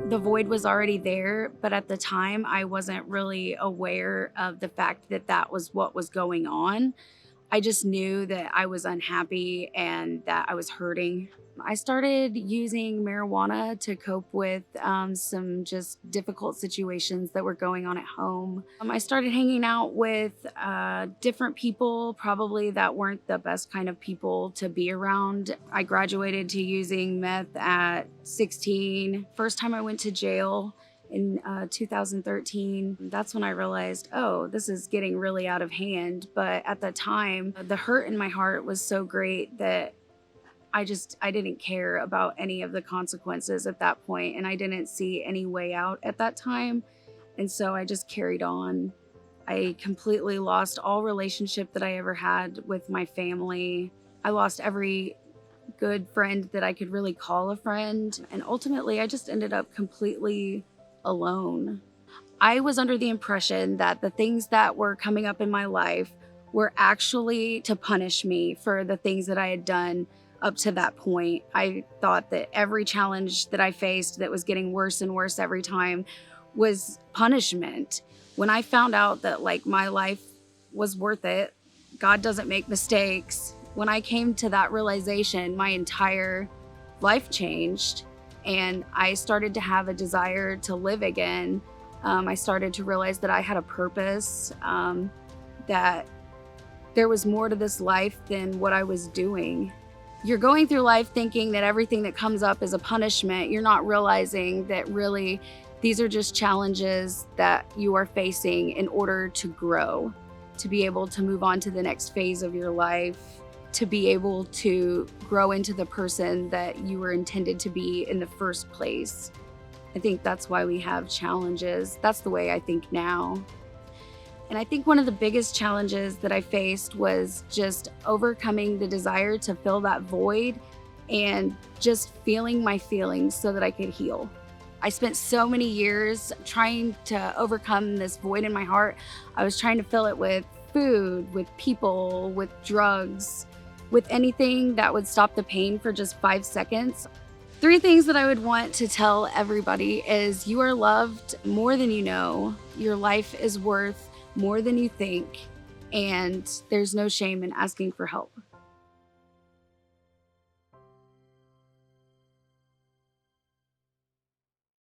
The void was already there, but at the time I wasn't really aware of the fact that that was what was going on. I just knew that I was unhappy and that I was hurting. I started using marijuana to cope with some just difficult situations that were going on at home. I started hanging out with different people, probably that weren't the best kind of people to be around. I graduated to using meth at 16. First time I went to jail in 2013, that's when I realized, oh, this is getting really out of hand. But at the time, the hurt in my heart was so great that I didn't care about any of the consequences at that point, and I didn't see any way out at that time. And so I just carried on. I completely lost all relationship that I ever had with my family. I lost every good friend that I could really call a friend. And ultimately, I just ended up completely alone. I was under the impression that the things that were coming up in my life were actually to punish me for the things that I had done up to that point. I thought that every challenge that I faced that was getting worse and worse every time was punishment. When I found out that like my life was worth it, God doesn't make mistakes. When I came to that realization, my entire life changed. And I started to have a desire to live again. I started to realize that I had a purpose, that there was more to this life than what I was doing. You're going through life thinking that everything that comes up is a punishment. You're not realizing that really these are just challenges that you are facing in order to grow, to be able to move on to the next phase of your life, to be able to grow into the person that you were intended to be in the first place. I think that's why we have challenges. That's the way I think now. And I think one of the biggest challenges that I faced was just overcoming the desire to fill that void and just feeling my feelings so that I could heal. I spent so many years trying to overcome this void in my heart. I was trying to fill it with food, with people, with drugs, with anything that would stop the pain for just 5 seconds. 3 things that I would want to tell everybody is you are loved more than you know. Your life is worth more than you think. And there's no shame in asking for help.